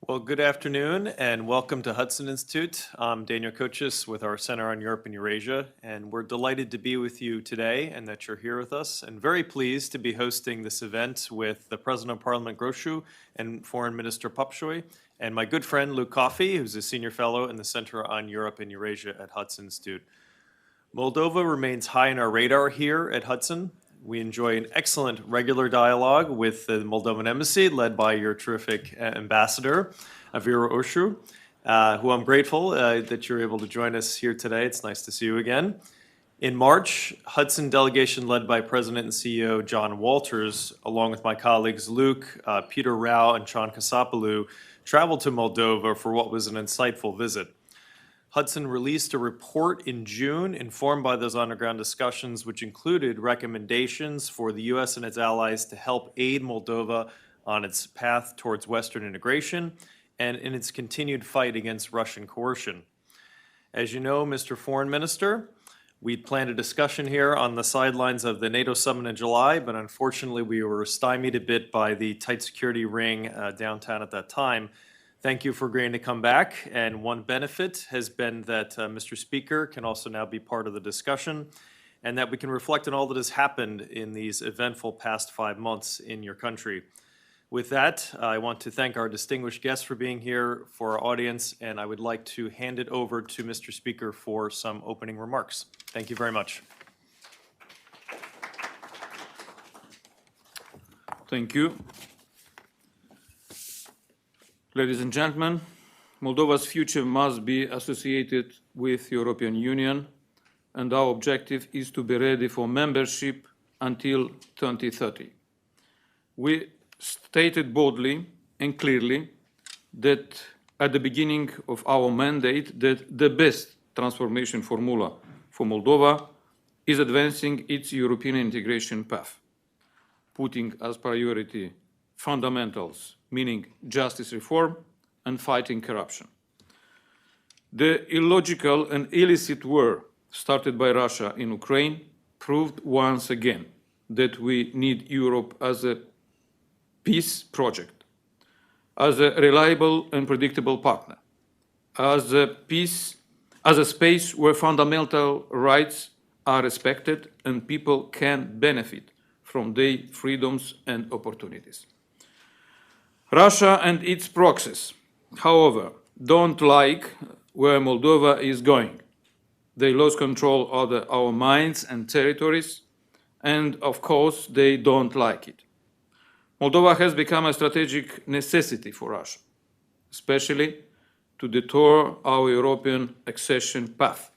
Well, good afternoon and welcome to Hudson Institute. I'm Daniel Kochis with our Center on Europe and Eurasia, and we're delighted to be with you today and that you're here with us, and very pleased to be hosting this event with the President of Parliament Grosu and Foreign Minister Popșoi, and my good friend Luke Coffey, who's a senior fellow in the Center on Europe and Eurasia at Hudson Institute. Moldova remains high on our radar here at Hudson. We enjoy an excellent regular dialogue with the Moldovan embassy led by your terrific ambassador, Igor, who I'm grateful that you're able to join us here today. It's nice to see you again. In March, Hudson delegation led by President and CEO John Walters, along with my colleagues Luke, Peter Rao, and Sean Kasapoulou, traveled to Moldova for what was an insightful visit. Hudson released a report in June informed by those underground discussions, which included recommendations for the U.S. and its allies to help aid Moldova on its path towards Western integration and in its continued fight against Russian coercion. As you know, Mr. Foreign Minister, we'd planned a discussion here on the sidelines of the NATO summit in July, but unfortunately we were stymied a bit by the tight security ring downtown at that time. Thank you for agreeing to come back, and one benefit has been that Mr. Speaker can also now be part of the discussion, and that we can reflect on all that has happened in these eventful past 5 months in your country. With that, I want to thank our distinguished guests for being here, for our audience, and I would like to hand it over to Mr. Speaker for some opening remarks. Thank you very much. Thank you. Ladies and gentlemen, Moldova's future must be associated with the European Union, and our objective is to be ready for membership until 2030. We stated boldly and clearly that at the beginning of our mandate that the best transformation formula for Moldova is advancing its European integration path, putting as priority fundamentals, meaning justice reform and fighting corruption. The illogical and illicit war started by Russia in Ukraine proved once again that we need Europe as a peace project, as a reliable and predictable partner, as a space where fundamental rights are respected and people can benefit from their freedoms and opportunities. Russia and its proxies, however, don't like where Moldova is going. They lost control over our minds and territories, and of course they don't like it. Moldova has become a strategic necessity for Russia, especially to detour our European accession path.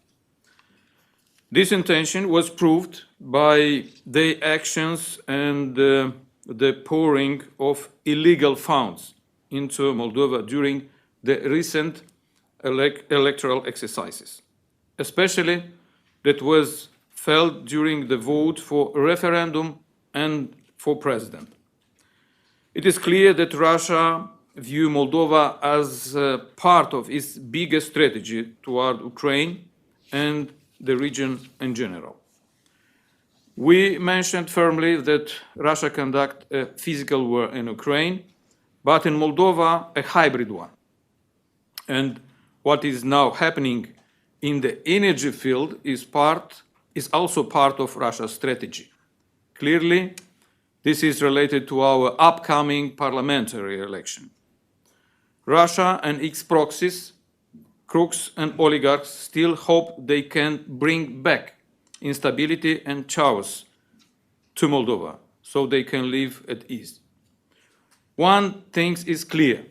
This intention was proved by their actions and the pouring of illegal funds into Moldova during the recent electoral exercises, especially that was felt during the vote for referendum and for president. It is clear that Russia views Moldova as part of its bigger strategy toward Ukraine and the region in general. We mentioned firmly that Russia conducts a physical war in Ukraine, but in Moldova, a hybrid one. And what is now happening in the energy field is also part of Russia's strategy. Clearly, this is related to our upcoming parliamentary election. Russia and its proxies, crooks and oligarchs still hope they can bring back instability and chaos to Moldova, so they can live at ease. One thing is clear.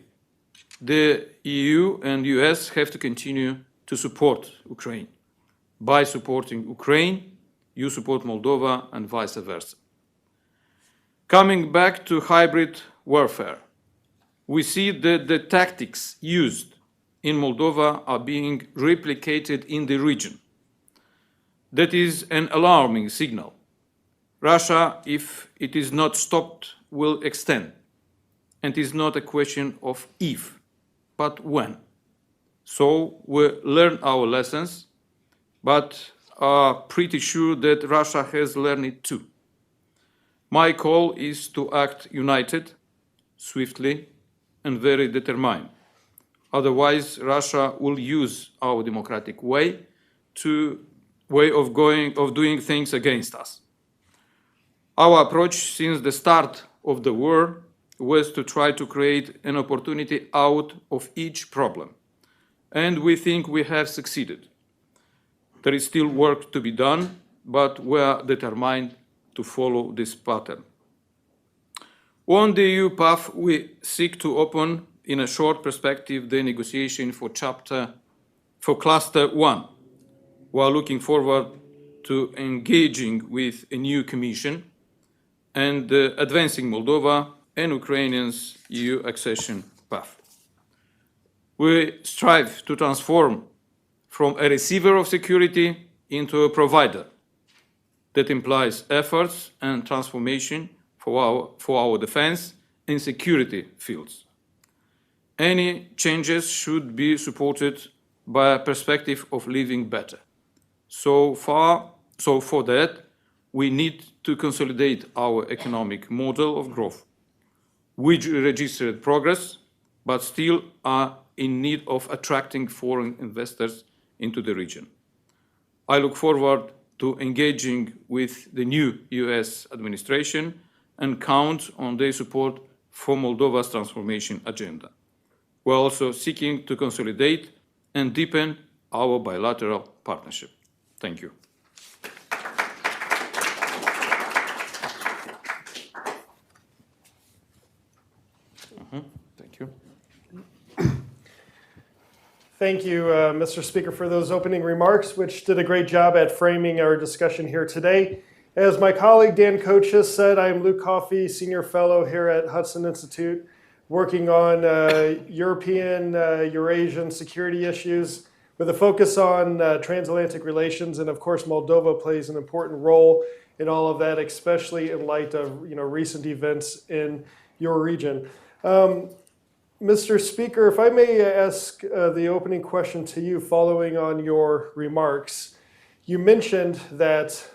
The EU and US have to continue to support Ukraine. By supporting Ukraine, you support Moldova and vice versa. Coming back to hybrid warfare, we see that the tactics used in Moldova are being replicated in the region. That is an alarming signal. Russia, if it is not stopped, will extend. And it is not a question of if, but when. So we learn our lessons, but are pretty sure that Russia has learned it too. My call is to act united, swiftly, and very determined. Otherwise, Russia will use our democratic way of doing things against us. Our approach since the start of the war was to try to create an opportunity out of each problem. And we think we have succeeded. There is still work to be done, but we are determined to follow this pattern. On the EU path, we seek to open, in a short perspective, the negotiation for Cluster 1, while looking forward to engaging with a new Commission and advancing Moldova and Ukraine's EU accession path. We strive to transform from a receiver of security into a provider. That implies efforts and transformation for our defense and security fields. Any changes should be supported by a perspective of living better. So for that, we need to consolidate our economic model of growth. We registered progress, but still are in need of attracting foreign investors into the region. I look forward to engaging with the new US administration and count on their support for Moldova's transformation agenda. We're also seeking to consolidate and deepen our bilateral partnership. Thank you. Thank you. Thank you, Mr. Speaker, for those opening remarks, which did a great job at framing our discussion here today. As my colleague Dan Kochis said, I am Luke Coffey, Senior Fellow here at Hudson Institute, working on European, Eurasian security issues with a focus on transatlantic relations. And of course, Moldova plays an important role in all of that, especially in light of recent events in your region. Mr. Speaker, if I may ask the opening question to you following on your remarks. You mentioned that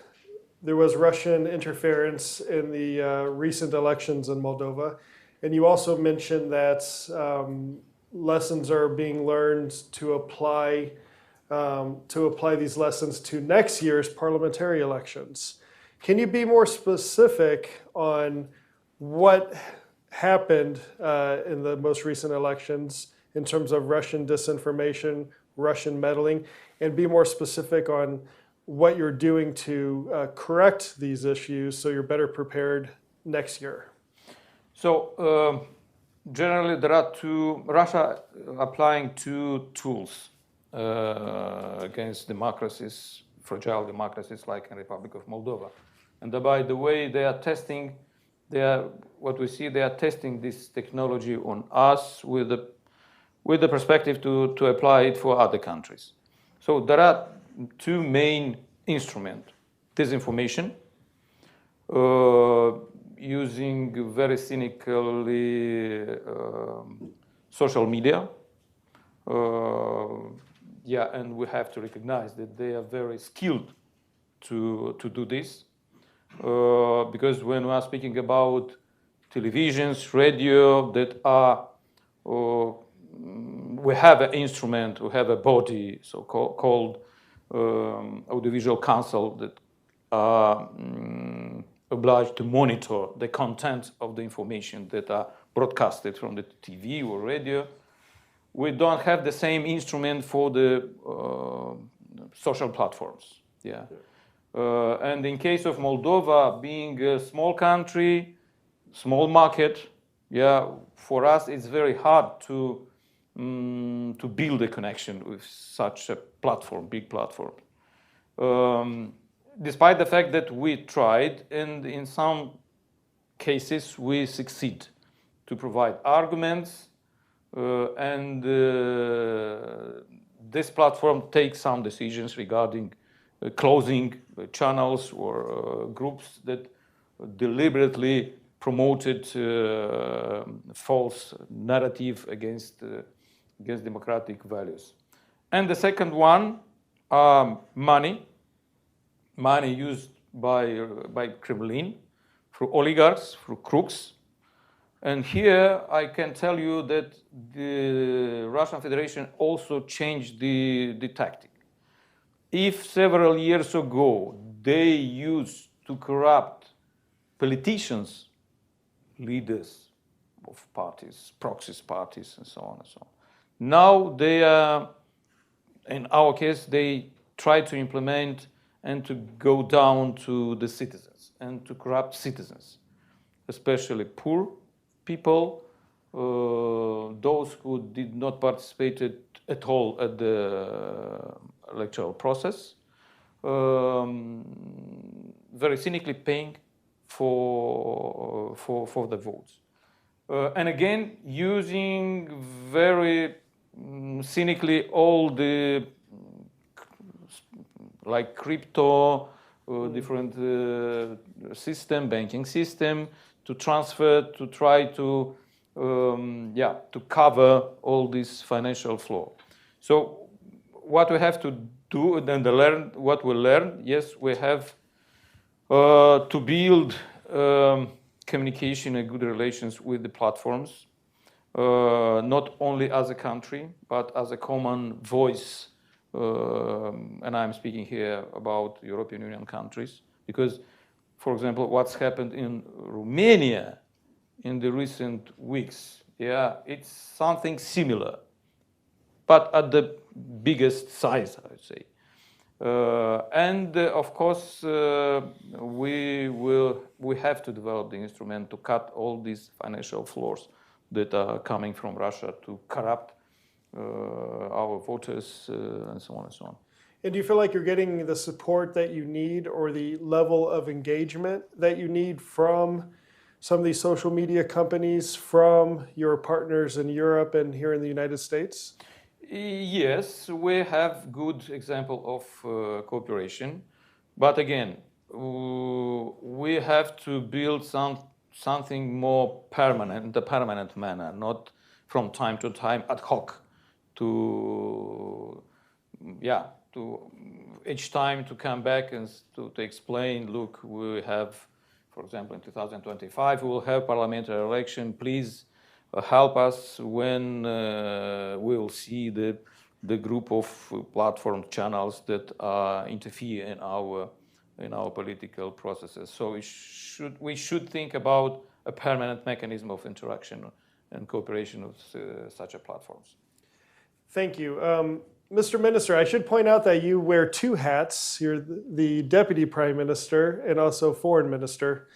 there was Russian interference in the recent elections in Moldova, and you also mentioned that lessons are being learned to apply these lessons to next year's parliamentary elections. Can you be more specific on what happened in the most recent elections in terms of Russian disinformation, Russian meddling, and be more specific on what you're doing to correct these issues so you're better prepared next year? So generally there are Russia applying two tools against democracies, fragile democracies like in the Republic of Moldova. And by the way, they are testing they are testing this technology on us with the perspective to apply it for other countries. So there are two main instruments: disinformation, using very cynically social media. And we have to recognize that they are very skilled to do this. Because when we are speaking about televisions, radio, that are, we have an instrument, we have a body, so-called audiovisual council that are obliged to monitor the content of the information that are broadcasted from the TV or radio. We don't have the same instrument for the social platforms. And in case of Moldova, being a small country, small market, for us it's very hard to build a connection with such a platform, big platform. Despite the fact that we tried, and in some cases we succeed to provide arguments, and this platform takes some decisions regarding closing channels or groups that deliberately promoted false narrative against democratic values. And the second one, money used by Kremlin through oligarchs, through crooks. And here I can tell you that the Russian Federation also changed the tactic. If several years ago they used to corrupt politicians, leaders of parties, proxy parties, and so on and so on, now they are, in our case, they try to implement and to go down to the citizens and to corrupt citizens, especially poor people, those who did not participate at all at the electoral process, very cynically paying for the votes. And again, using very cynically all the like crypto, different banking system, to transfer, to try to to cover all this financial flow. So what we have to do and learn, what we learn, yes, we have to build communication and good relations with the platforms, not only as a country, but as a common voice. And I'm speaking here about European Union countries, because, for example, what's happened in Romania in the recent weeks, it's something similar, but at the biggest size, I would say. Of course, we have to develop the instrument to cut all these financial flows that are coming from Russia to corrupt our voters, and so on and so on. And do you feel like you're getting the support that you need or the level of engagement that you need from some of these social media companies, from your partners in Europe and here in the United States? Yes, we have good example of cooperation, but again, we have to build something more permanent, in the permanent manner, not from time to time ad hoc, to each time to come back and to explain, look, we have, for example, in 2025, we will have parliamentary election, please help us when we will see the group of platform channels that interfere in our political processes. So we should think about a permanent mechanism of interaction and cooperation with such a platforms. Thank you. Mr. Minister, I should point out that you wear two hats. You're the Deputy Prime Minister and also Foreign Minister.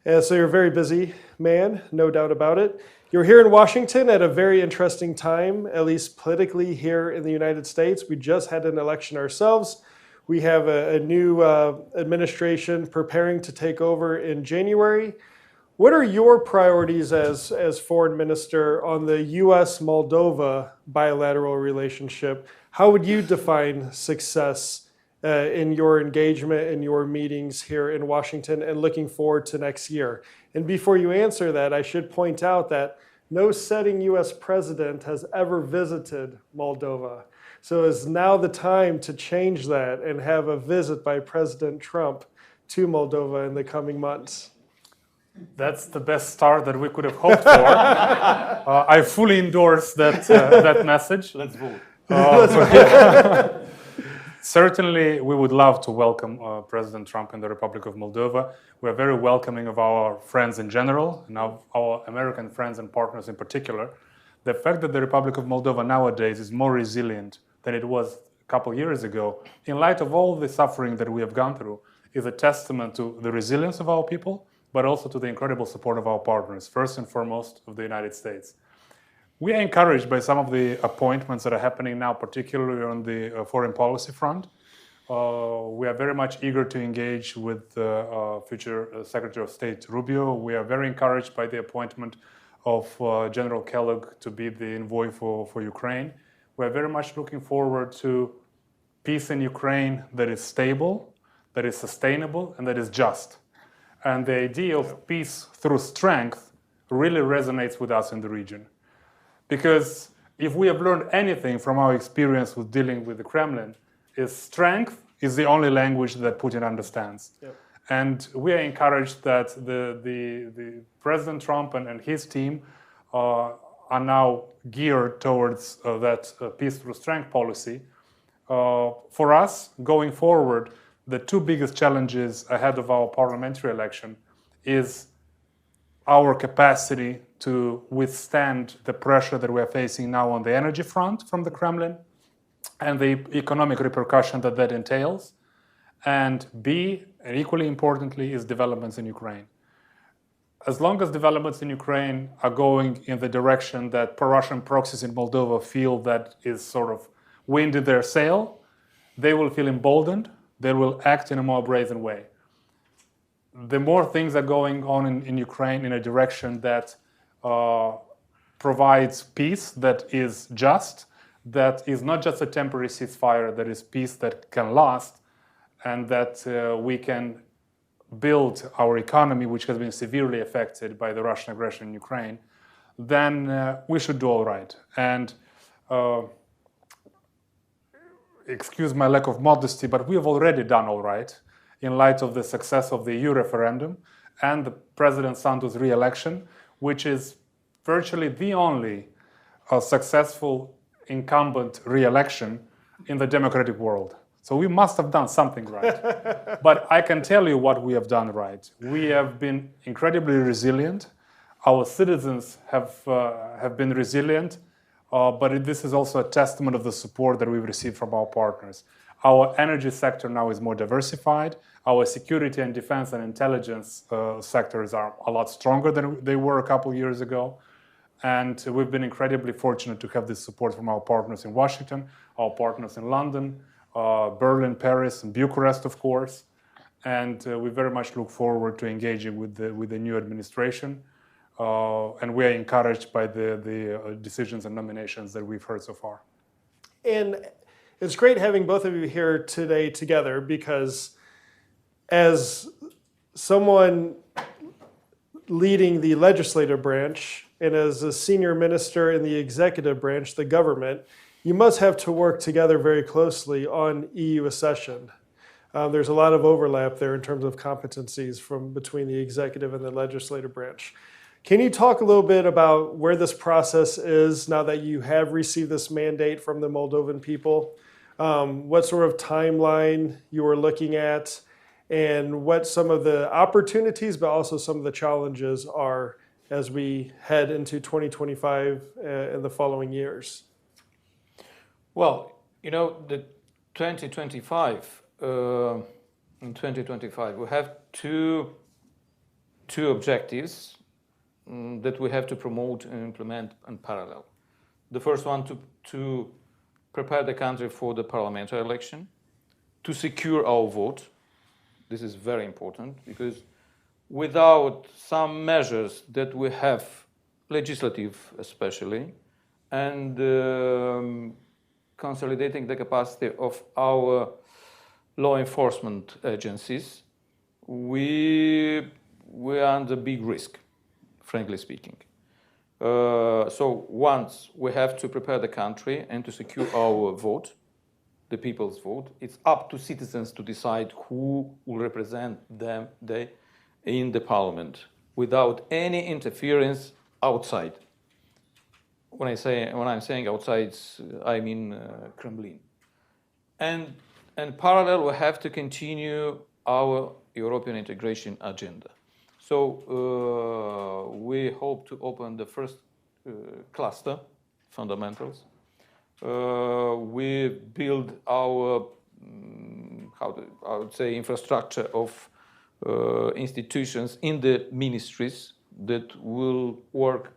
So you're a very busy man, no doubt about it. You're here in Washington at a very interesting time, at least politically here in the United States. We just had an election ourselves. We have a new administration preparing to take over in January. What are your priorities as Foreign Minister on the U.S.-Moldova bilateral relationship? How would you define success in your engagement and your meetings here in Washington and looking forward to next year? And before you answer that, I should point out that no sitting U.S. president has ever visited Moldova. So is now the time to change that and have a visit by President Trump to Moldova in the coming months? That's the best start that we could have hoped for. I fully endorse that message. Let's vote. Certainly, we would love to welcome President Trump in the Republic of Moldova. We are very welcoming of our friends in general, and our American friends and partners in particular. The fact that the Republic of Moldova nowadays is more resilient than it was a couple years ago, in light of all the suffering that we have gone through, is a testament to the resilience of our people, but also to the incredible support of our partners, first and foremost of the United States. We are encouraged by some of the appointments that are happening now, particularly on the foreign policy front. We are very much eager to engage with future Secretary of State Rubio. We are very encouraged by the appointment of General Kellogg to be the envoy for Ukraine. We are very much looking forward to peace in Ukraine that is stable, that is sustainable, and that is just. And the idea of peace through strength really resonates with us in the region. Because if we have learned anything from our experience with dealing with the Kremlin, is strength is the only language that Putin understands. Yep. And we are encouraged that the President Trump and his team are now geared towards that peace through strength policy. For us, going forward, the two biggest challenges ahead of our parliamentary election is our capacity to withstand the pressure that we are facing now on the energy front from the Kremlin and the economic repercussion that that entails. And B, and equally importantly, is developments in Ukraine. As long as developments in Ukraine are going in the direction that pro-Russian proxies in Moldova feel that is sort of wind in their sail, they will feel emboldened, they will act in a more brazen way. The more things are going on in Ukraine in a direction that provides peace that is just, that is not just a temporary ceasefire, that is peace that can last, and that we can build our economy, which has been severely affected by the Russian aggression in Ukraine, then we should do all right. And excuse my lack of modesty, but we have already done all right in light of the success of the EU referendum and the President Sandu's re-election, which is virtually the only successful incumbent re-election in the democratic world. So we must have done something right. But I can tell you what we have done right. We have been incredibly resilient. Our citizens have been resilient, but this is also a testament of the support that we've received from our partners. Our energy sector now is more diversified. Our security and defense and intelligence sectors are a lot stronger than they were a couple of years ago. And we've been incredibly fortunate to have this support from our partners in Washington, our partners in London, Berlin, Paris, and Bucharest, of course. And we very much look forward to engaging with the new administration. And we are encouraged by the decisions and nominations that we've heard so far. And it's great having both of you here today together, because as someone leading the legislative branch and as a senior minister in the executive branch, the government, you must have to work together very closely on EU accession. There's a lot of overlap there in terms of competencies from between the executive and the legislative branch. Can you talk a little bit about where this process is now that you have received this mandate from the Moldovan people? What sort of timeline you are looking at, and what some of the opportunities, but also some of the challenges are as we head into 2025 and the following years? Well, you know, the 2025, in 2025, we have two objectives that we have to promote and implement in parallel. The first one, to prepare the country for the parliamentary election, to secure our vote. This is very important, because without some measures that we have, legislative especially, and consolidating the capacity of our law enforcement agencies, we are under big risk, frankly speaking. So once we have to prepare the country and to secure our vote, the people's vote, it's up to citizens to decide who will represent them in the parliament without any interference outside. When I'm saying outside, I mean Kremlin. And parallel, we have to continue our European integration agenda. So we hope to open the first cluster, fundamentals. We build our, I would say, infrastructure of institutions in the ministries that will work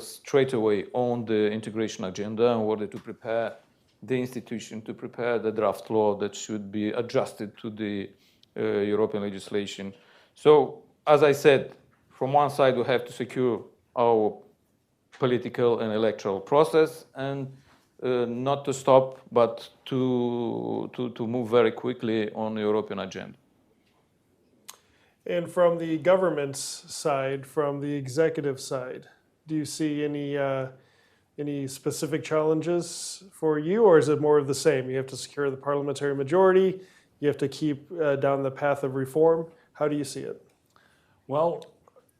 straight away on the integration agenda in order to prepare the institution, to prepare the draft law that should be adjusted to the European legislation. So, as I said, from one side we have to secure our political and electoral process, and not to stop, but to move very quickly on the European agenda. And from the government's side, from the executive side, do you see any specific challenges for you, or is it more of the same? You have to secure the parliamentary majority, you have to keep down the path of reform. How do you see it? Well,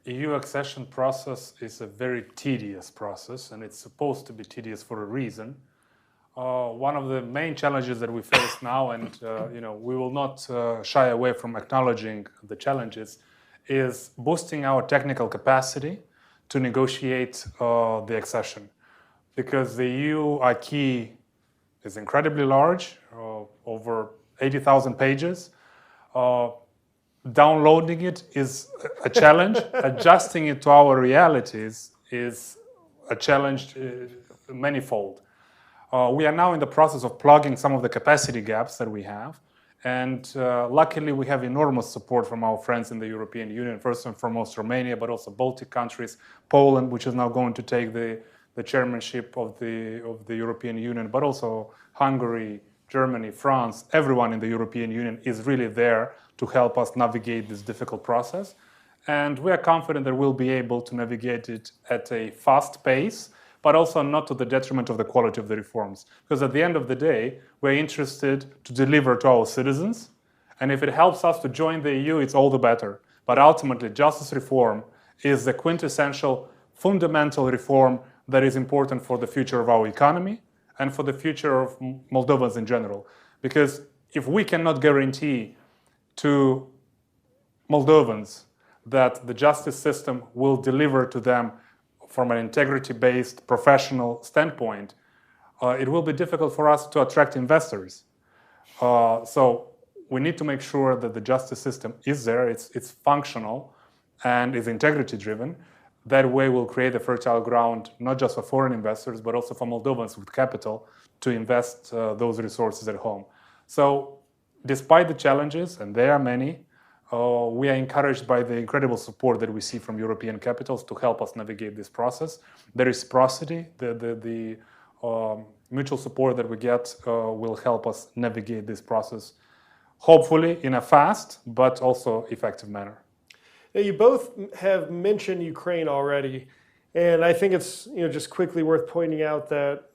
EU accession process is a very tedious process, and it's supposed to be tedious for a reason. One of the main challenges that we face now, and we will not shy away from acknowledging the challenges, is boosting our technical capacity to negotiate the accession. Because the EU acquis is incredibly large, over 80,000 pages. Downloading it is a challenge. Adjusting it to our realities is a challenge manifold. We are now in the process of plugging some of the capacity gaps that we have. And luckily, we have enormous support from our friends in the European Union, first and foremost Romania, but also Baltic countries, Poland, which is now going to take the chairmanship of the European Union, but also Hungary, Germany, France. Everyone in the European Union is really there to help us navigate this difficult process. And we are confident that we'll be able to navigate it at a fast pace, but also not to the detriment of the quality of the reforms. Because at the end of the day, we're interested to deliver to our citizens. And if it helps us to join the EU, it's all the better. But ultimately, justice reform is the quintessential, fundamental reform that is important for the future of our economy and for the future of Moldovans in general. Because if we cannot guarantee to Moldovans that the justice system will deliver to them from an integrity-based professional standpoint, it will be difficult for us to attract investors. So we need to make sure that the justice system is there, it's functional, and is integrity-driven. That way we'll create a fertile ground, not just for foreign investors, but also for Moldovans with capital to invest those resources at home. So despite the challenges, and there are many, we are encouraged by the incredible support that we see from European capitals to help us navigate this process. The reciprocity, the mutual support that we get will help us navigate this process, hopefully in a fast but also effective manner. Now, you both have mentioned Ukraine already, and I think it's just quickly worth pointing out that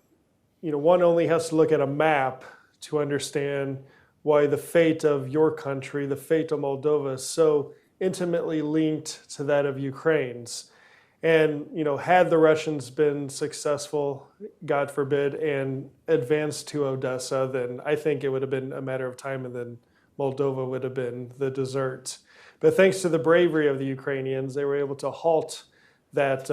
one only has to look at a map to understand why the fate of your country, the fate of Moldova, is so intimately linked to that of Ukraine's. And had the Russians been successful, God forbid, and advanced to Odessa, then I think it would have been a matter of time, and then Moldova would have been the dessert. But thanks to the bravery of the Ukrainians, they were able to halt that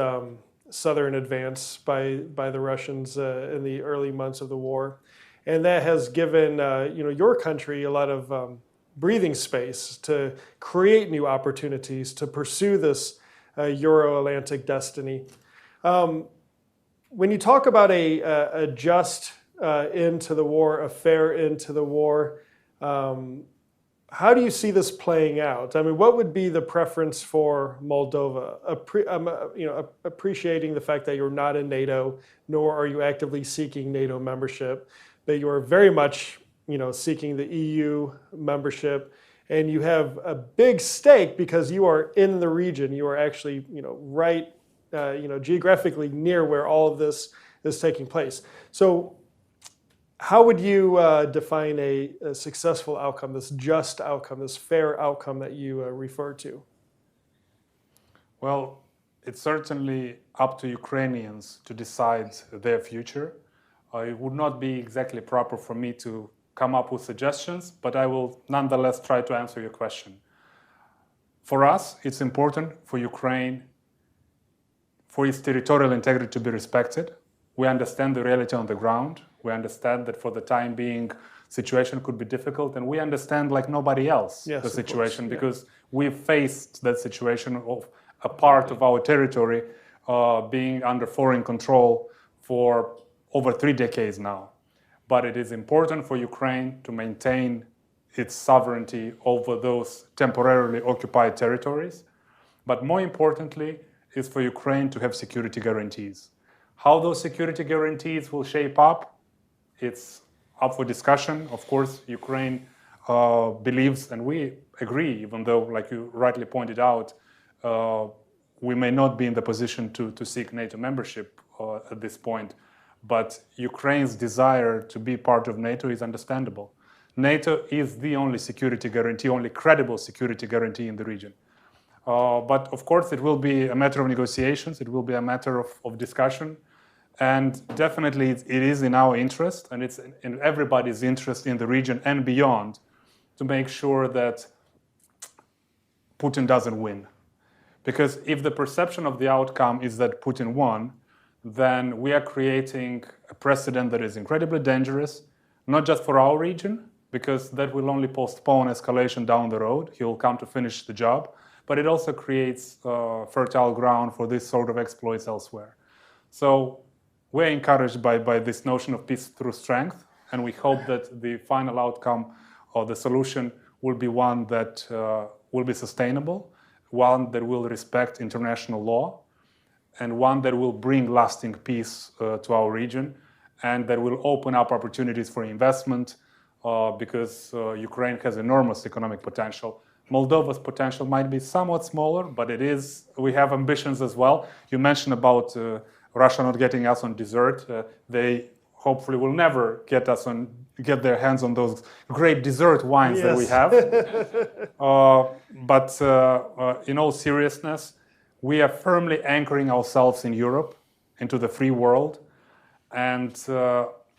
southern advance by the Russians in the early months of the war. And that has given your country a lot of breathing space to create new opportunities, to pursue this Euro-Atlantic destiny. When you talk about a just end to the war, a fair end to the war, how do you see this playing out? I mean, what would be the preference for Moldova? Appreciating the fact that you're not in NATO, nor are you actively seeking NATO membership, but you are very much, seeking the EU membership, and you have a big stake because you are in the region. You are actually, right, geographically near where all of this is taking place. So, how would you define a successful outcome, this just outcome, this fair outcome that you refer to? Well, it's certainly up to Ukrainians to decide their future. It would not be exactly proper for me to come up with suggestions, but I will nonetheless try to answer your question. For us, it's important for Ukraine, for its territorial integrity to be respected. We understand the reality on the ground. We understand that for the time being, situation could be difficult, and we understand like nobody else the situation, because we've faced that situation of a part of our territory being under foreign control for over 3 decades now. But it is important for Ukraine to maintain its sovereignty over those temporarily occupied territories. But more importantly, is for Ukraine to have security guarantees. How those security guarantees will shape up, it's up for discussion. Of course, Ukraine believes, and we agree, even though, like you rightly pointed out, we may not be in the position to seek NATO membership at this point, but Ukraine's desire to be part of NATO is understandable. NATO is the only security guarantee, only credible security guarantee in the region. But of course, it will be a matter of negotiations. It will be a matter of discussion. And definitely it is in our interest, and it's in everybody's interest in the region and beyond, to make sure that Putin doesn't win. Because if the perception of the outcome is that Putin won, then we are creating a precedent that is incredibly dangerous, not just for our region, because that will only postpone escalation down the road. He will come to finish the job, but it also creates fertile ground for this sort of exploits elsewhere. So we're encouraged by this notion of peace through strength, and we hope that the final outcome or the solution will be one that will be sustainable, one that will respect international law, and one that will bring lasting peace to our region, and that will open up opportunities for investment, because Ukraine has enormous economic potential. Moldova's potential might be somewhat smaller, but we have ambitions as well. You mentioned about Russia not getting us on dessert. They hopefully will never get their hands on those great dessert wines that we have. But in all seriousness, we are firmly anchoring ourselves in Europe, into the free world, and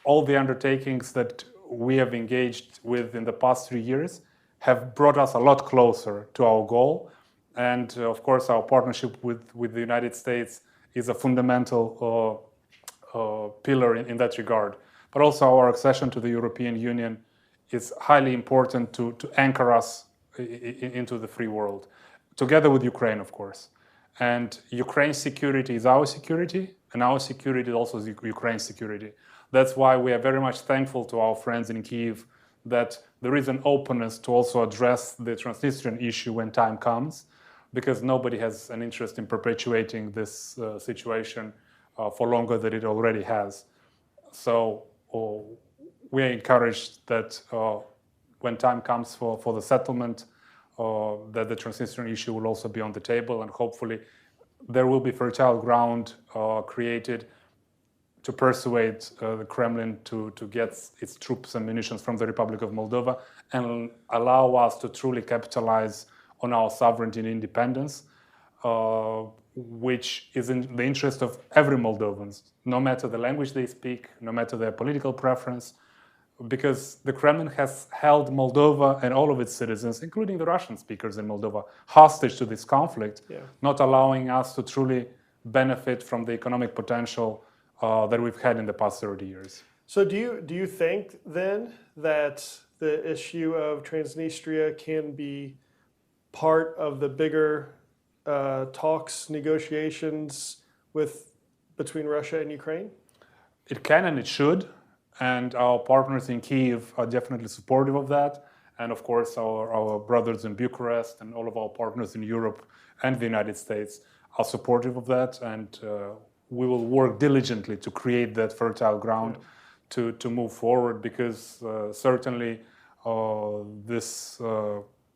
all the undertakings that we have engaged with in the past 3 years have brought us a lot closer to our goal. And of course, our partnership with the United States is a fundamental pillar in that regard. But also our accession to the European Union is highly important to anchor us into the free world, together with Ukraine, of course. And Ukraine's security is our security, and our security is also Ukraine's security. That's why we are very much thankful to our friends in Kyiv that there is an openness to also address the Transnistrian issue when time comes, because nobody has an interest in perpetuating this situation for longer than it already has. So we are encouraged that when time comes for the settlement, that the Transnistrian issue will also be on the table, and hopefully there will be fertile ground created to persuade the Kremlin to get its troops and munitions from the Republic of Moldova and allow us to truly capitalize on our sovereignty and independence, which is in the interest of every Moldovan, no matter the language they speak, no matter their political preference, because the Kremlin has held Moldova and all of its citizens, including the Russian speakers in Moldova, hostage to this conflict, not allowing us to truly benefit from the economic potential that we've had in the past 30 years. So do you think then that the issue of Transnistria can be part of the bigger talks, negotiations between Russia and Ukraine? It can and it should, and our partners in Kyiv are definitely supportive of that. And of course, our brothers in Bucharest and all of our partners in Europe and the United States are supportive of that, and we will work diligently to create that fertile ground to move forward, because certainly this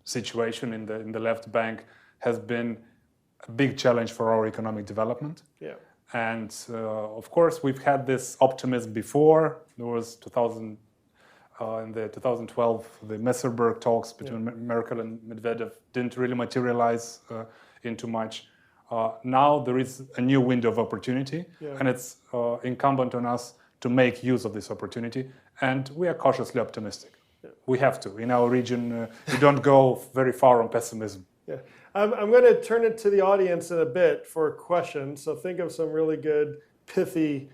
situation in the left bank has been a big challenge for our economic development. And of course, we've had this optimism before. There was in the 2012, the Messerberg talks between Merkel and Medvedev didn't really materialize into much. Now there is a new window of opportunity, and it's incumbent on us to make use of this opportunity. And we are cautiously optimistic. We have to. In our region, we don't go very far on pessimism. I'm going to turn it to the audience in a bit for questions. So think of some really good, pithy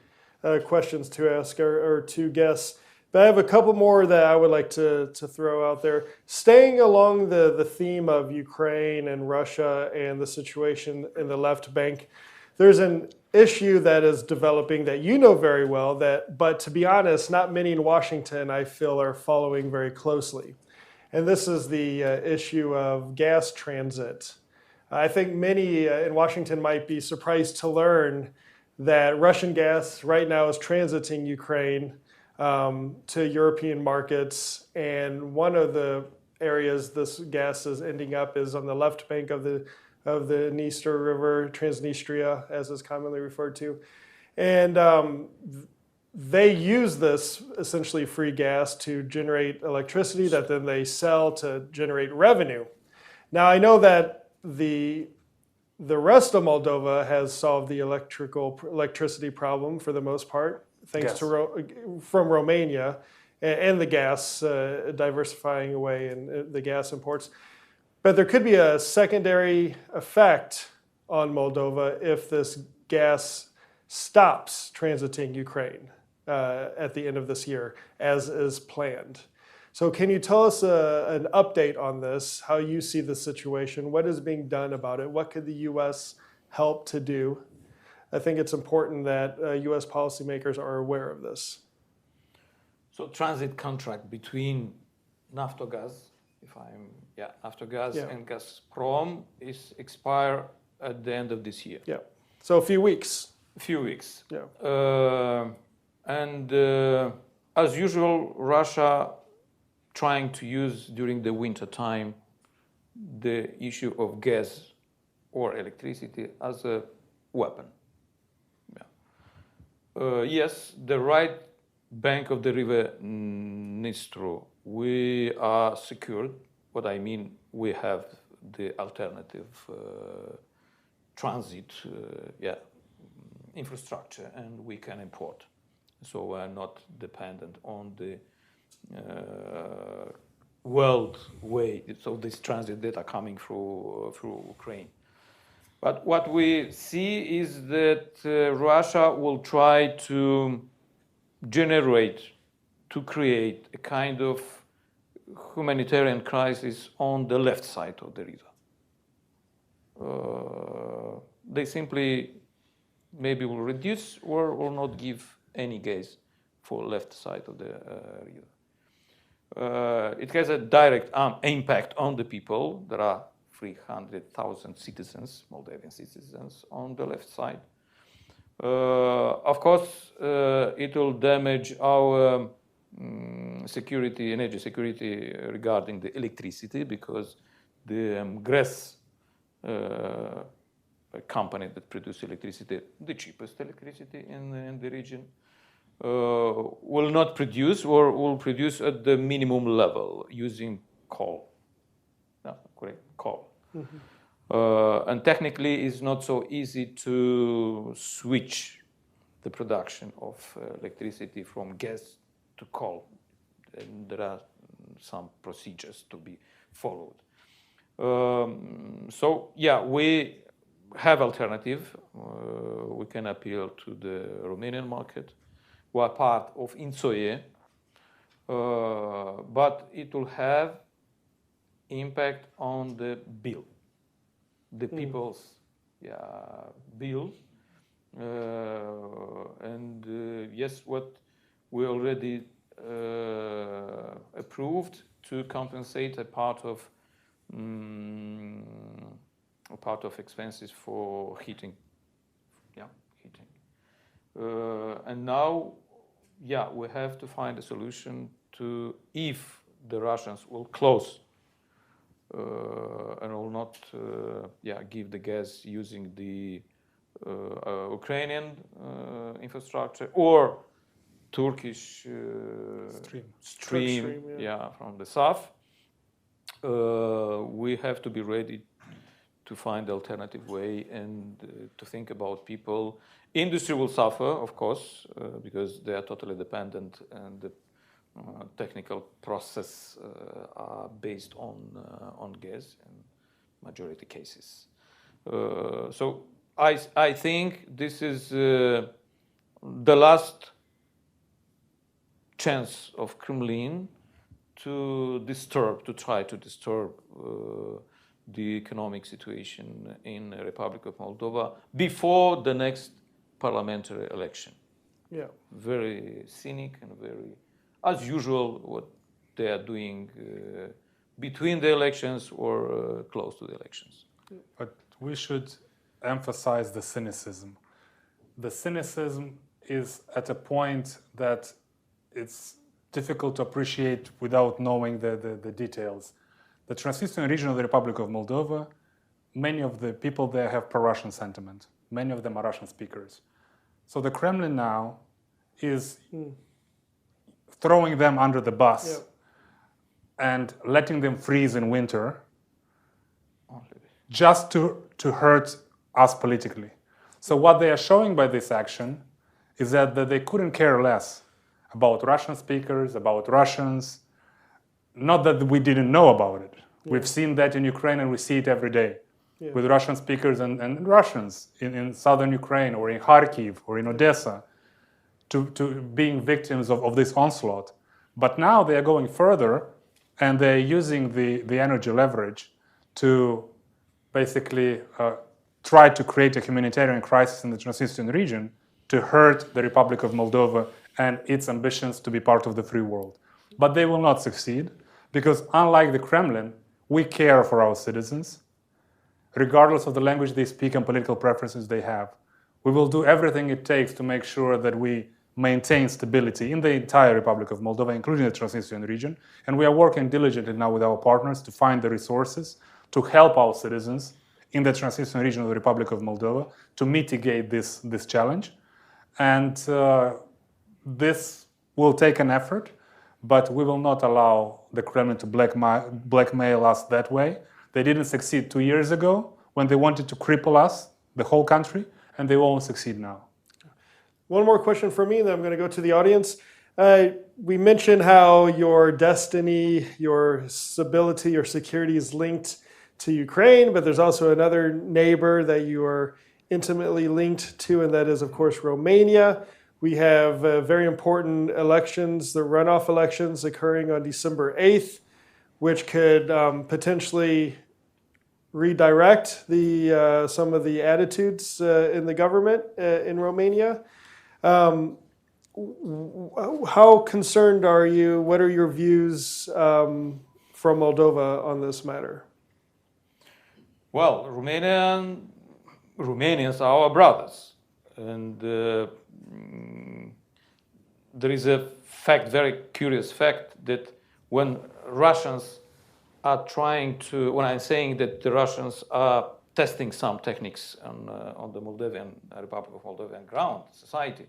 questions to ask our two guests. But I have a couple more that I would like to throw out there. Staying along the theme of Ukraine and Russia and the situation in the left bank, there's an issue that is developing that you know very well, but to be honest, not many in Washington, I feel, are following very closely. And this is the issue of gas transit. I think many in Washington might be surprised to learn that Russian gas right now is transiting Ukraine to European markets, and one of the areas this gas is ending up is on the left bank of the Dniester River, Transnistria, as is commonly referred to, and they use this essentially free gas to generate electricity that then they sell to generate revenue. Now I know that the rest of Moldova has solved the electricity problem for the most part, thanks Yes. to from Romania and the gas diversifying away and the gas imports. But there could be a secondary effect on Moldova if this gas stops transiting Ukraine at the end of this year, as is planned. So can you tell us an update on this, how you see the situation, what is being done about it, what could the U.S. help to do? I think it's important that U.S. policymakers are aware of this. So transit contract between Naftogaz, Naftogaz Yeah. and Gazprom is expire at the end of this year. Yeah. So a few weeks. A few weeks. Yeah. And as usual, Russia trying to use during the winter time the issue of gas or electricity as a weapon. Yeah. Yes, the right bank of the river Dnistru, we are secured. What I mean, we have the alternative transit infrastructure, and we can import. So we're not dependent on the world way. So this transit that are coming through Ukraine. But what we see is that Russia will try to create a kind of humanitarian crisis on the left side of the river. They simply maybe will reduce or will not give any gas for left side of the river. It has a direct impact on the people. There are 300,000 citizens, Moldovan citizens, on the left side. Of course, it will damage our security, energy security regarding the electricity, because the Grosu company that produces electricity, the cheapest electricity in the region, will not produce or will produce at the minimum level using coal. No, correct, coal. Mm-hmm. And technically, it's not so easy to switch the production of electricity from gas to coal. And there are some procedures to be followed. We have alternative. We can appeal to the Romanian market. We are part of INSOE, but it will have impact on the bill, the people's bill. Yes, what we already approved to compensate a part of expenses for heating. And now, we have to find a solution to, if the Russians will close and will not give the gas using the Ukrainian infrastructure or Turkish stream from the south. We have to be ready to find alternative way and to think about people. Industry will suffer, of course, because they are totally dependent, and the technical process are based on gas in majority cases. So I think this is the last chance of Kremlin to try to disturb the economic situation in the Republic of Moldova before the next parliamentary election. Yeah. Very cynic and very, as usual, what they are doing between the elections or close to the elections. But we should emphasize the cynicism. The cynicism is at a point that it's difficult to appreciate without knowing the details. The Transnistrian region of the Republic of Moldova, many of the people there have pro-Russian sentiment. Many of them are Russian speakers. So the Kremlin now is throwing them under the bus and letting them freeze in winter just to hurt us politically. So what they are showing by this action is that they couldn't care less about Russian speakers, about Russians. Not that we didn't know about it. Yeah. We've seen that in Ukraine, and we see it every day. Yeah. With Russian speakers and Russians in southern Ukraine or in Kharkiv or in Odessa to being victims of this onslaught. But now they are going further, and they're using the energy leverage to basically try to create a humanitarian crisis in the Transnistrian region to hurt the Republic of Moldova and its ambitions to be part of the free world. But they will not succeed, because unlike the Kremlin, we care for our citizens, regardless of the language they speak and political preferences they have. We will do everything it takes to make sure that we maintain stability in the entire Republic of Moldova, including the Transnistrian region. And we are working diligently now with our partners to find the resources to help our citizens in the Transnistrian region of the Republic of Moldova to mitigate this challenge. And this will take an effort, but we will not allow the Kremlin to blackmail us that way. They didn't succeed 2 years ago when they wanted to cripple us, the whole country, and they won't succeed now. One more question for me, then I'm going to go to the audience. We mentioned how your destiny, your stability, your security is linked to Ukraine, but there's also another neighbor that you are intimately linked to, and that is, of course, Romania. We have very important elections, the runoff elections occurring on December 8th, which could potentially redirect some of the attitudes in the government in Romania. How concerned are you? What are your views from Moldova on this matter? Well, Romanians are our brothers, and there is a fact, very curious fact, that when Russians are trying to, when I'm saying that the Russians are testing some techniques on the Moldovan Republic of Moldovan ground society,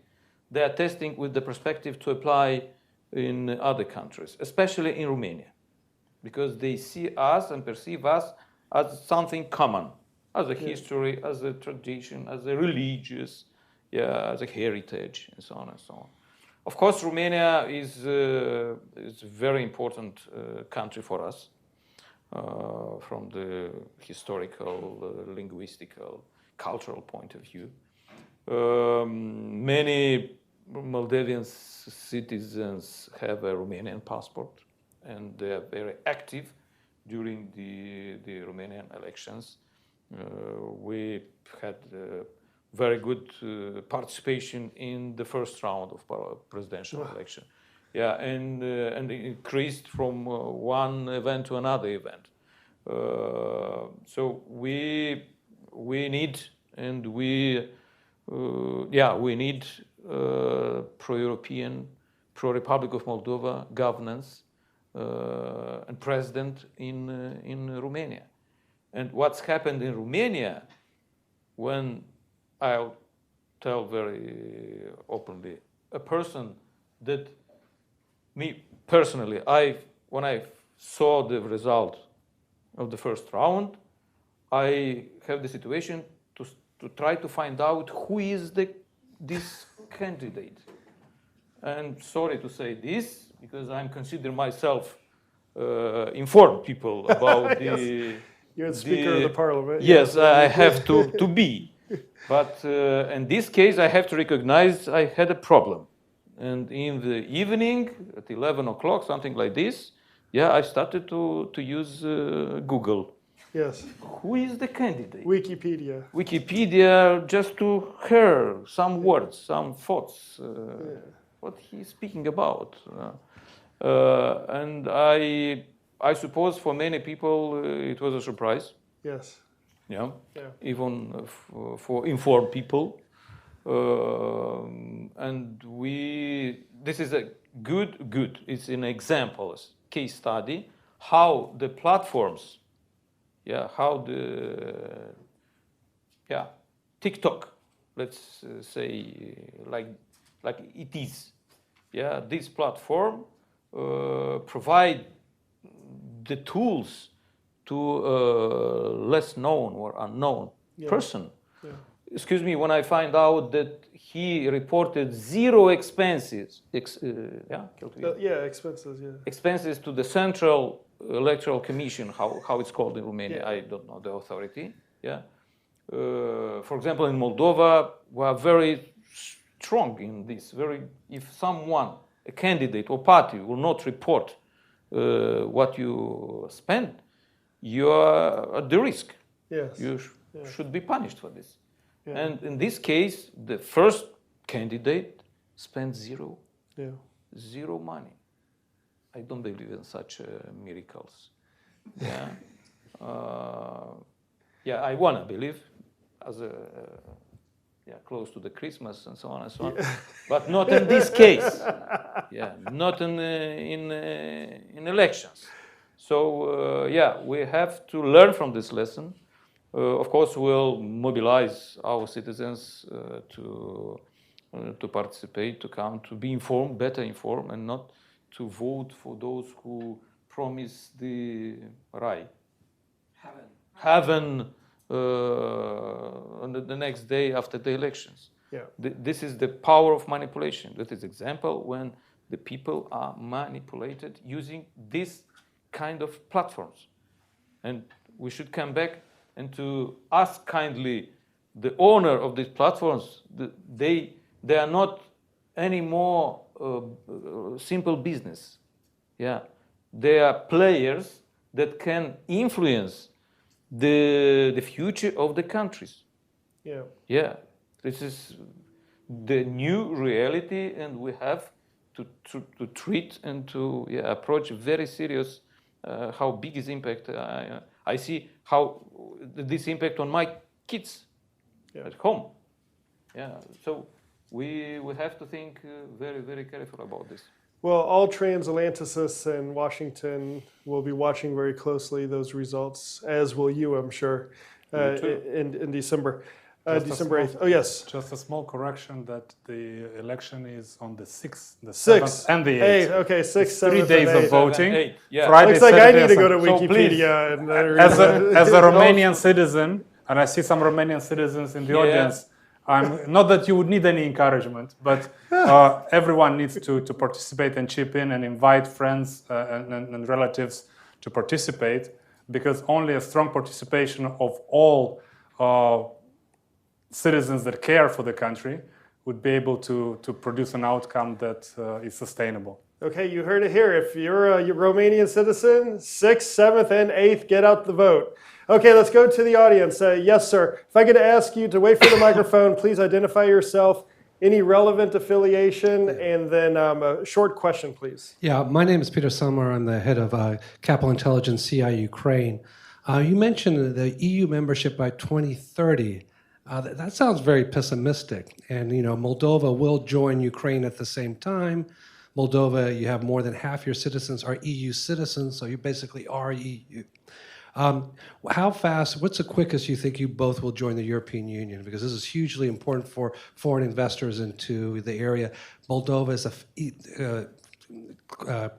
they are testing with the perspective to apply in other countries, especially in Romania, because they see us and perceive us as something common, as a history, as a tradition, as a religious, as a heritage, and so on and so on. Of course, Romania is a very important country for us from the historical, linguistical, cultural point of view. Many Moldovan citizens have a Romanian passport, and they are very active during the Romanian elections. We had very good participation in the first round of presidential election. Yeah, and it increased from one event to another event. So we need, and we need pro-European, pro-Republic of Moldova governance and president in Romania. And what's happened in Romania, when I'll tell very openly, a person that me personally, when I saw the result of the first round, I have the situation to try to find out who is this candidate. And sorry to say this, because I'm considering myself informed people about yes. You're the Speaker of the Parliament. Yes, I have to be. But in this case, I have to recognize I had a problem. And in the evening, at 11 o'clock, something like this, I started to use Google. Yes. Who is the candidate? Wikipedia, just to hear some words, some thoughts, what he's speaking about. And I suppose for many people it was a surprise. Yes. Yeah. Even for informed people. And this is a good, it's an example, case study, how the platforms, TikTok, let's say, like it is. This platform provide the tools to a less known or unknown person. Excuse me, when I find out that he reported zero expenses, expenses, expenses to the Central Electoral Commission, how it's called in Romania, I don't know the authority. For example, in Moldova, we are very strong in this. If someone, a candidate or party, will not report what you spend, you are at the risk. Yes. You should be punished for this. And in this case, the first candidate spent zero money. I don't believe in such miracles. I want to believe as close to the Christmas and so on and so on, but not in this case. Not in elections. So we have to learn from this lesson. Of course, we'll mobilize our citizens to participate, to come, to be informed, better informed, and not to vote for those who promise the heaven on the next day after the elections. This is the power of manipulation. That is example when the people are manipulated using this kind of platforms. And we should come back and to ask kindly the owner of these platforms. They are not anymore simple business. They are players that can influence the future of the countries. This is the new reality, and we have to treat and to approach very serious how big is impact. I see how this impact on my kids at home. So we have to think very, very careful about this. Well, all transatlanticists in Washington will be watching very closely those results, as will you, I'm sure, in December. December 8th. Oh, yes. Just a small correction that the election is on the 6th, the 6th, 7th, and the 8th. Okay, 6th, 7th, 3 days and 8th. of voting. Friday, looks like Saturday, I need to go to Sunday. Wikipedia. As a Romanian citizen, and I see some Romanian citizens in the audience, not that you would need any encouragement, but everyone needs to participate and chip in and invite friends and relatives to participate, because only a strong participation of all citizens that care for the country would be able to produce an outcome that is sustainable. Okay, you heard it here. If you're a Romanian citizen, 6th, 7th, and 8th, get out the vote. Okay, let's go to the audience. Yes, sir. If I could ask you to wait for the microphone, please identify yourself, any relevant affiliation, and then a short question, please. Yeah, my name is Peter Sommer. I'm the head of Capital Intelligence CI Ukraine. You mentioned the EU membership by 2030. That sounds very pessimistic. And, Moldova will join Ukraine at the same time. Moldova, you have more than half your citizens are EU citizens, so you basically are EU. How fast, what's the quickest you think you both will join the European Union? Because this is hugely important for foreign investors into the area. Moldova is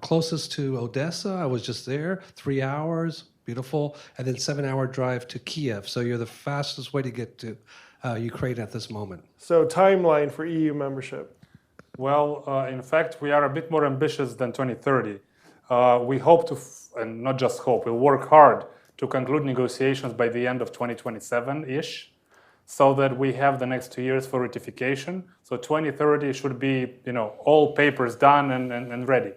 closest to Odessa. I was just there, 3 hours, beautiful, and then 7-hour drive to Kiev. So you're the fastest way to get to Ukraine at this moment. So timeline for EU membership. Well, in fact, we are a bit more ambitious than 2030. We hope to, and not just hope, we'll work hard to conclude negotiations by the end of 2027-ish, so that we have the next 2 years for ratification. So 2030 should be, all papers done and ready.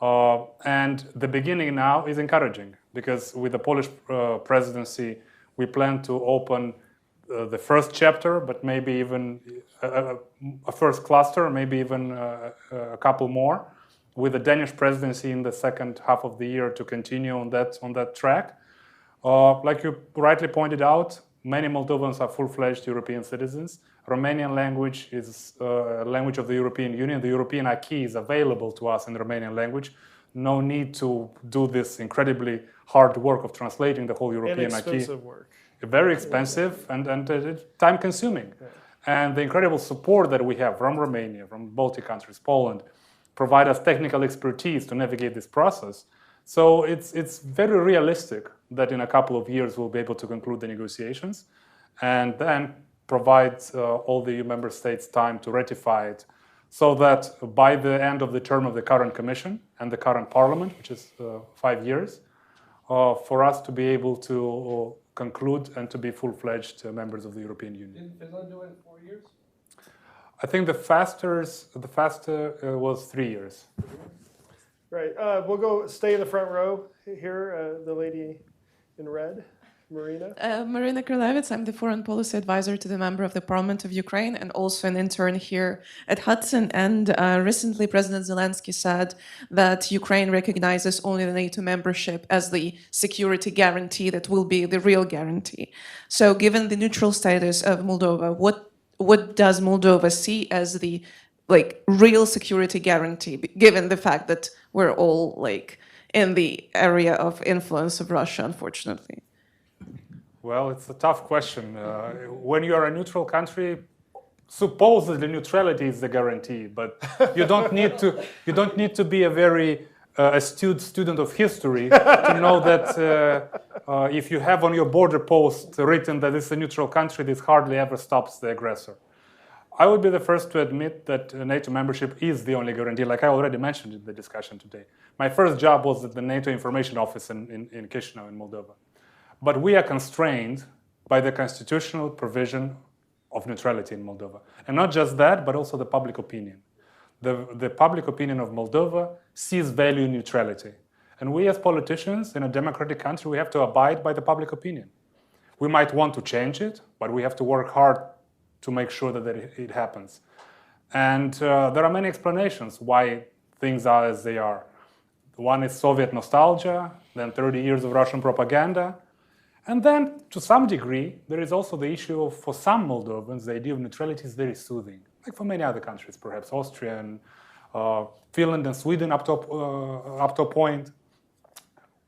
And the beginning now is encouraging, because with the Polish presidency, we plan to open the first chapter, but maybe even a first cluster, maybe even a couple more, with the Danish presidency in the second half of the year to continue on that track. Like you rightly pointed out, many Moldovans are full-fledged European citizens. Romanian language is a language of the European Union. The European acquis is available to us in the Romanian language. No need to do this incredibly hard work of translating the whole European acquis. Expensive work. Very expensive and time-consuming. Yeah. And the incredible support that we have from Romania, from Baltic countries, Poland, provide us technical expertise to navigate this process. So it's very realistic that in a couple of years we'll be able to conclude the negotiations and then provide all the EU member states time to ratify it, so that by the end of the term of the current Commission and the current Parliament, which is 5 years, for us to be able to conclude and to be full-fledged members of the European Union. Didn't Finland do it in 4 years? I think the faster was 3 years. Right. We'll stay in the front row here. The lady in red, Marina. Marina Krylevits, I'm the foreign policy advisor to the member of the Parliament of Ukraine and also an intern here at Hudson. And recently, President Zelensky said that Ukraine recognizes only the NATO membership as the security guarantee that will be the real guarantee. So given the neutral status of Moldova, what does Moldova see as the real security guarantee, given the fact that we're all in the area of influence of Russia, unfortunately? Well, it's a tough question. When you are a neutral country, supposedly neutrality is the guarantee, but you don't need to be a very astute student of history to know that if you have on your border post written that it's a neutral country, this hardly ever stops the aggressor. I would be the first to admit that NATO membership is the only guarantee, like I already mentioned in the discussion today. My first job was at the NATO Information Office in Chisinau in Moldova. But we are constrained by the constitutional provision of neutrality in Moldova. And not just that, but also the public opinion. The public opinion of Moldova sees value in neutrality. And we as politicians in a democratic country, we have to abide by the public opinion. We might want to change it, but we have to work hard to make sure that it happens. And there are many explanations why things are as they are. One is Soviet nostalgia, then 30 years of Russian propaganda. And then, to some degree, there is also the issue of, for some Moldovans, the idea of neutrality is very soothing, like for many other countries, perhaps Austria and Finland and Sweden up to a point.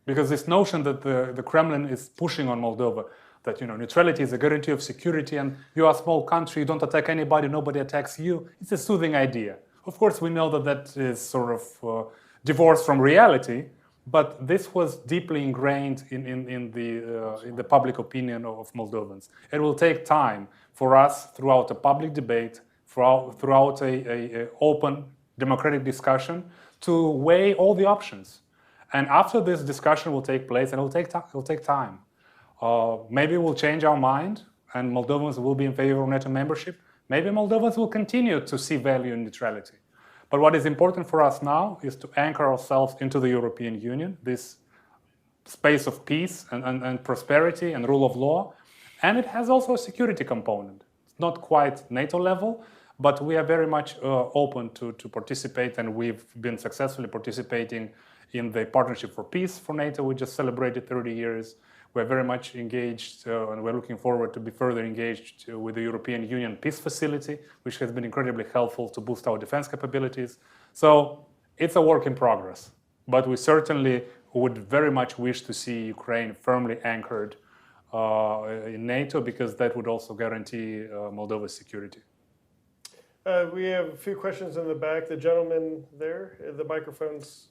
Because this notion that the Kremlin is pushing on Moldova, that neutrality is a guarantee of security and you are a small country, you don't attack anybody, nobody attacks you, it's a soothing idea. Of course, we know that that is sort of divorced from reality, but this was deeply ingrained in the public opinion of Moldovans. It will take time for us, throughout a public debate, throughout a open democratic discussion, to weigh all the options. And after this discussion will take place, and it will take time. Maybe we'll change our mind, and Moldovans will be in favor of NATO membership. Maybe Moldovans will continue to see value in neutrality. But what is important for us now is to anchor ourselves into the European Union, this space of peace and prosperity and rule of law. And it has also a security component. It's not quite NATO level, but we are very much open to participate, and we've been successfully participating in the Partnership for Peace for NATO. We just celebrated 30 years. We're very much engaged, and we're looking forward to be further engaged with the European Union Peace Facility, which has been incredibly helpful to boost our defense capabilities. So it's a work in progress, but we certainly would very much wish to see Ukraine firmly anchored in NATO, because that would also guarantee Moldova's security. We have a few questions in the back. The gentleman there, the microphone's.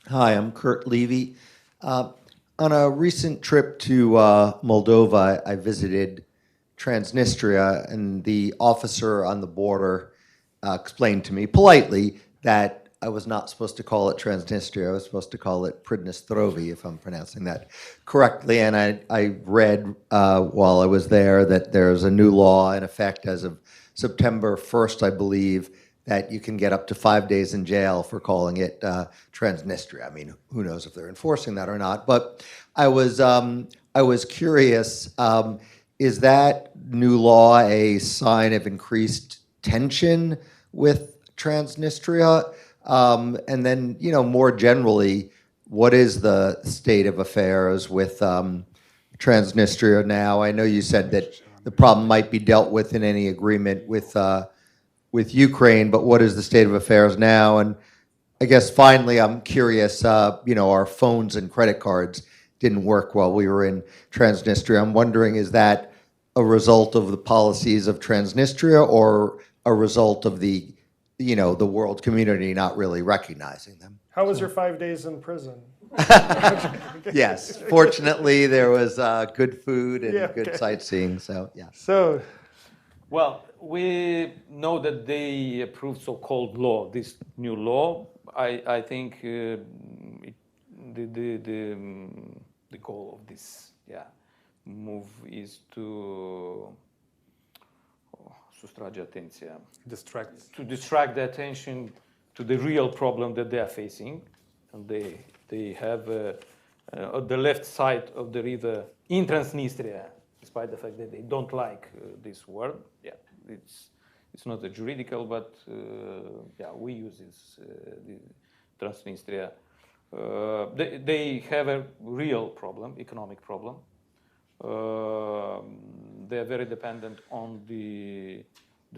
Hi, I'm Kurt Levy. On a recent trip to Moldova, I visited Transnistria, and the officer on the border explained to me politely that I was not supposed to call it Transnistria. I was supposed to call it Pridnestrovi, if I'm pronouncing that correctly. And I read while I was there that there's a new law in effect as of September 1st, I believe, that you can get up to 5 days in jail for calling it Transnistria. I mean, who knows if they're enforcing that or not? But I was curious, is that new law a sign of increased tension with Transnistria? And then, more generally, what is the state of affairs with Transnistria now? I know you said that the problem might be dealt with in any agreement with Ukraine, but what is the state of affairs now? And I guess finally, I'm curious, our phones and credit cards didn't work while we were in Transnistria. I'm wondering, is that a result of the policies of Transnistria or a result of the the world community not really recognizing them. How was your 5 days in prison? Yes, fortunately there was good food and Yeah, good okay. sightseeing. So yeah. So, Well, we know that they approved so-called law, this new law. I think the goal of this move is to sustrage atenția, to distract the attention to the real problem that they are facing. And they have on the left side of the river in Transnistria, despite the fact that they don't like this word. Yeah, it's not a juridical, but we use this the Transnistria. They have a real problem, economic problem. They are very dependent on the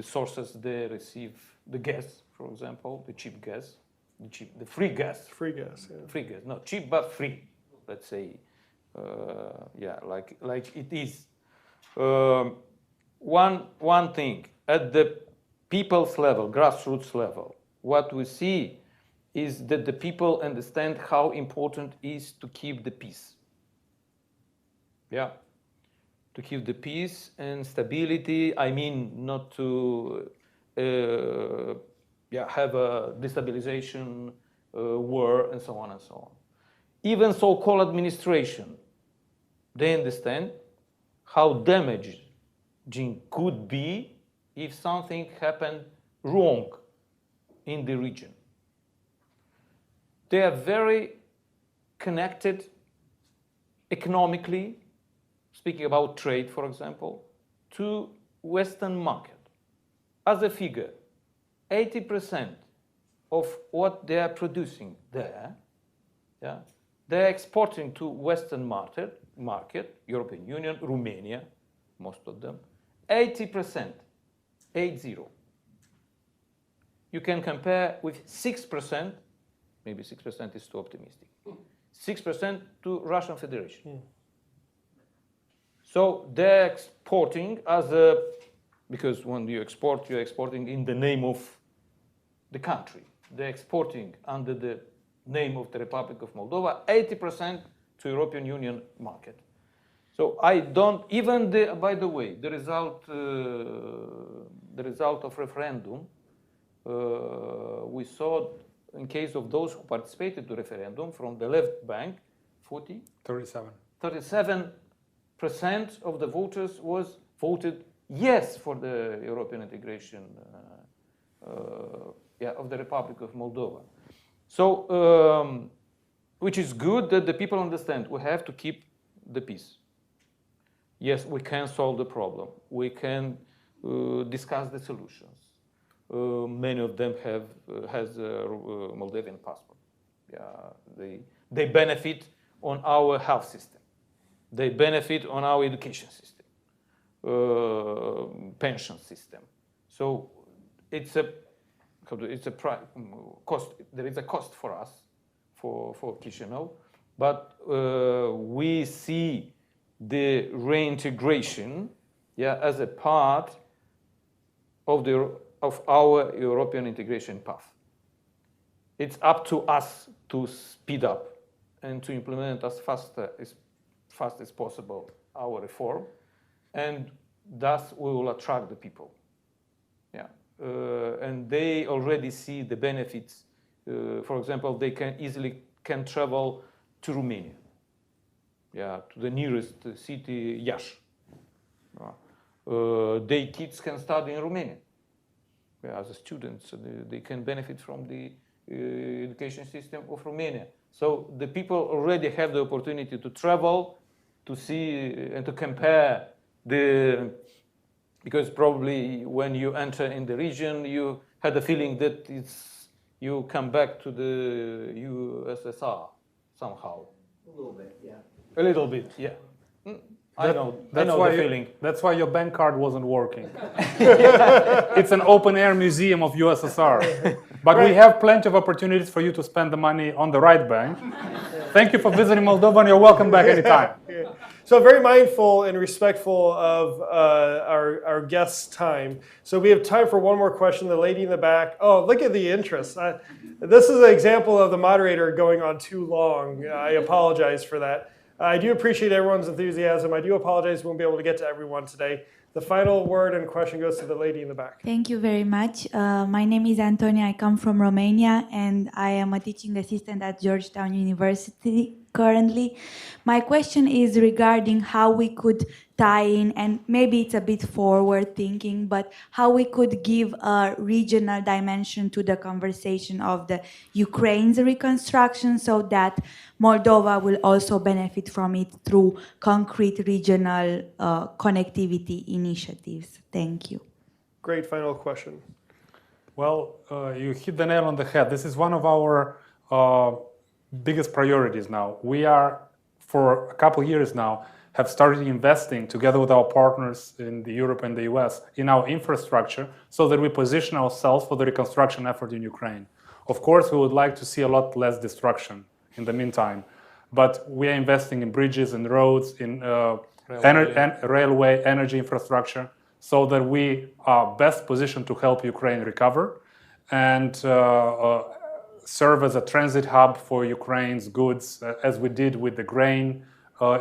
sources they receive, the gas, for example, the cheap gas, the free gas. free gas. Yeah. Free gas, not cheap but free. Let's say, like it is. One thing at the people's level, grassroots level, what we see is that the people understand how important it is to keep the peace. Yeah, to keep the peace and stability. I mean, not to have a destabilization, war, and so on and so on. Even so-called administration, they understand how damaging could be if something happened wrong in the region. They are very connected economically, speaking about trade, for example, to Western market. As a figure, 80% of what they are producing there, they're exporting to Western market, European Union, Romania, most of them, 80%, 80. You can compare with 6%, maybe 6% is too optimistic, 6% to Russian Federation. So they're exporting because when you export, you're exporting in the name of the country. They're exporting under the name of the Republic of Moldova, 80% to European Union market. So I don't, even by the way, the result of referendum, we saw in case of those who participated to referendum from the left bank, 37% of the voters voted yes for the European integration of the Republic of Moldova. So, which is good that the people understand we have to keep the peace. Yes, we can solve the problem. We can discuss the solutions. Many of them has a Moldovan passport. They benefit on our health system. They benefit on our education system, pension system. So it's a cost. There is a cost for us, for Chișinău, but we see the reintegration, as a part of our European integration path. It's up to us to speed up and to implement as fast as possible our reform, and thus we will attract the people. And they already see the benefits. For example, they can easily travel to Romania, to the nearest city, Iași. Their kids can study in Romania. As a students, they can benefit from the education system of Romania. So the people already have the opportunity to travel, to see and to compare because probably when you enter in the region, you had the feeling that you come back to the USSR somehow. A little bit, yeah. A little bit, yeah. I know the feeling. That's why your bank card wasn't working. It's an open-air museum of USSR. But we have plenty of opportunities for you to spend the money on the right bank. Thank you for visiting Moldova, and you're welcome back anytime. So very mindful and respectful of our guests' time. So we have time for one more question. The lady in the back. Oh, look at the interest. This is an example of the moderator going on too long. I apologize for that. I do appreciate everyone's enthusiasm. I do apologize we won't be able to get to everyone today. The final word and question goes to the lady in the back. Thank you very much. My name is Antonia. I come from Romania, and I am a teaching assistant at Georgetown University currently. My question is regarding how we could tie in, and maybe it's a bit forward thinking, but how we could give a regional dimension to the conversation of the Ukraine's reconstruction so that Moldova will also benefit from it through concrete regional connectivity initiatives. Thank you. Great final question. Well, you hit the nail on the head. This is one of our biggest priorities now. We are, for a couple of years now, have started investing together with our partners in Europe and the US in our infrastructure so that we position ourselves for the reconstruction effort in Ukraine. Of course, we would like to see a lot less destruction in the meantime, but we are investing in bridges and roads, in railway, energy infrastructure, so that we are best positioned to help Ukraine recover and serve as a transit hub for Ukraine's goods, as we did with the grain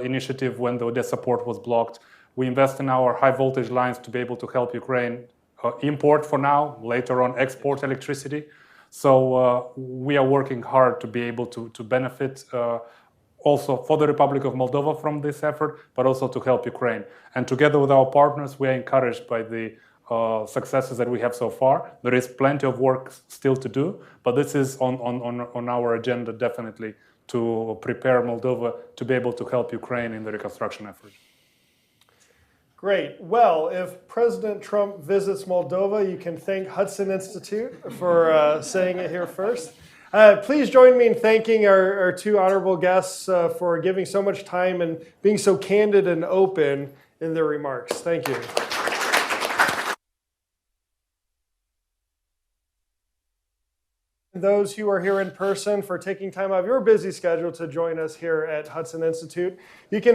initiative when the support was blocked. We invest in our high voltage lines to be able to help Ukraine import for now, later on export electricity. So we are working hard to be able to benefit also for the Republic of Moldova from this effort, but also to help Ukraine. And together with our partners, we are encouraged by the successes that we have so far. There is plenty of work still to do, but this is on our agenda definitely to prepare Moldova to be able to help Ukraine in the reconstruction effort. Great. Well, if President Trump visits Moldova, you can thank Hudson Institute for saying it here first. Please join me in thanking our two honorable guests for giving so much time and being so candid and open in their remarks. Thank you. Those who are here in person for taking time out of your busy schedule to join us here at Hudson Institute. You can